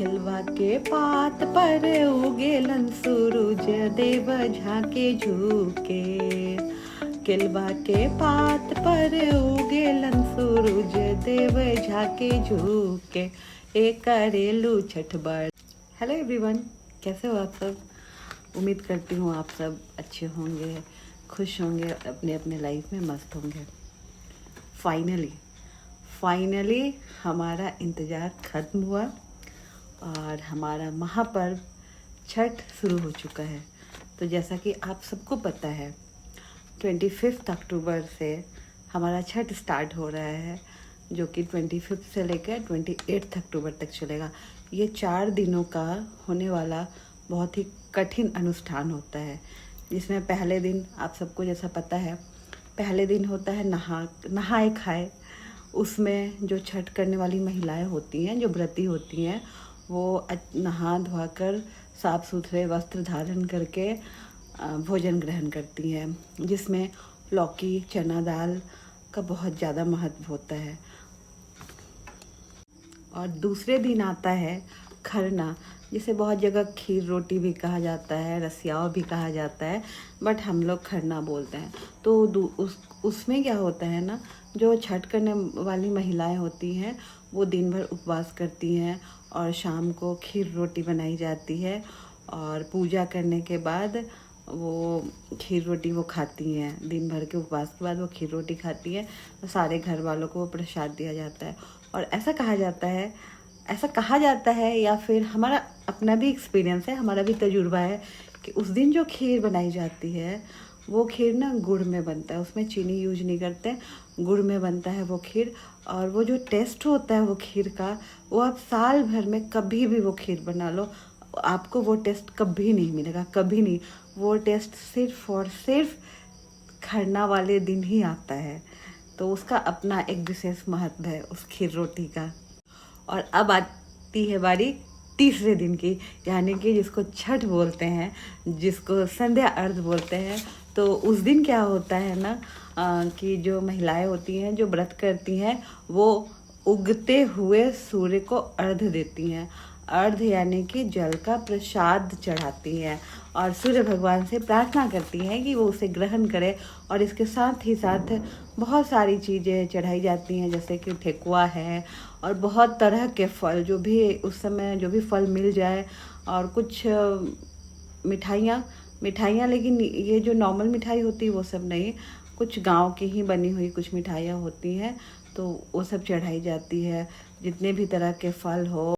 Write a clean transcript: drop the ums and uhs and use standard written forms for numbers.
केलवा के पात पर उगेलन सूरज देव झाके झुके। केलवा के पात पर उगेलन सूरज देव झाके झुके। एक करेलू छठ बड़। हेलो एवरीवन, कैसे हो आप सब? उम्मीद करती हूँ आप सब अच्छे होंगे, खुश होंगे, अपने अपने लाइफ में मस्त होंगे। फाइनली हमारा इंतज़ार ख़त्म हुआ और हमारा महापर्व छठ शुरू हो चुका है। तो जैसा कि आप सबको पता है, 25 अक्टूबर से हमारा छठ स्टार्ट हो रहा है, जो कि 25 से लेकर 28 अक्टूबर तक चलेगा। ये 4 दिनों का होने वाला बहुत ही कठिन अनुष्ठान होता है, जिसमें पहले दिन आप सबको जैसा पता है, पहले दिन होता है नहाए खाए। उसमें जो छठ करने वाली महिलाएं होती हैं, जो व्रती होती हैं, वो नहा धोआ कर साफ सुथरे वस्त्र धारण करके भोजन ग्रहण करती हैं, जिसमें लौकी चना दाल का बहुत ज़्यादा महत्व होता है। और दूसरे दिन आता है खरना, जिसे बहुत जगह खीर रोटी भी कहा जाता है, रसियाव भी कहा जाता है, बट हम लोग खरना बोलते हैं। तो उसमें क्या होता है ना, जो छठ करने वाली महिलाएं होती हैं वो दिन भर उपवास करती हैं और शाम को खीर रोटी बनाई जाती है और पूजा करने के बाद वो खीर रोटी वो खाती हैं। दिन भर के उपवास के बाद वो खीर रोटी खाती हैं तो सारे घर वालों को वो प्रसाद दिया जाता है। और ऐसा कहा जाता है या फिर हमारा अपना भी एक्सपीरियंस है, हमारा भी तजुर्बा है कि उस दिन जो खीर बनाई जाती है वो खीर ना गुड़ में बनता है, उसमें चीनी यूज नहीं करते, गुड़ में बनता है वो खीर। और वो जो टेस्ट होता है वो खीर का, वो आप साल भर में कभी भी वो खीर बना लो, आपको वो टेस्ट कभी नहीं मिलेगा, कभी नहीं। वो टेस्ट सिर्फ और सिर्फ खरना वाले दिन ही आता है। तो उसका अपना एक विशेष महत्व है उस खीर रोटी का। और अब आती है बारी तीसरे दिन की, यानी कि जिसको छठ बोलते हैं, जिसको संध्या अर्घ बोलते हैं। तो उस दिन क्या होता है ना, कि जो महिलाएं होती हैं जो व्रत करती हैं, वो उगते हुए सूर्य को अर्घ देती हैं। अर्घ यानी कि जल का प्रसाद चढ़ाती हैं और सूर्य भगवान से प्रार्थना करती हैं कि वो उसे ग्रहण करे। और इसके साथ ही साथ बहुत सारी चीज़ें चढ़ाई जाती हैं, जैसे कि ठेकुआ है और बहुत तरह के फल, जो भी उस समय जो भी फल मिल जाए, और कुछ मिठाइयाँ, लेकिन ये जो नॉर्मल मिठाई होती है वो सब नहीं, कुछ गांव की ही बनी हुई कुछ मिठाइयाँ होती हैं, तो वो सब चढ़ाई जाती है। जितने भी तरह के फल हो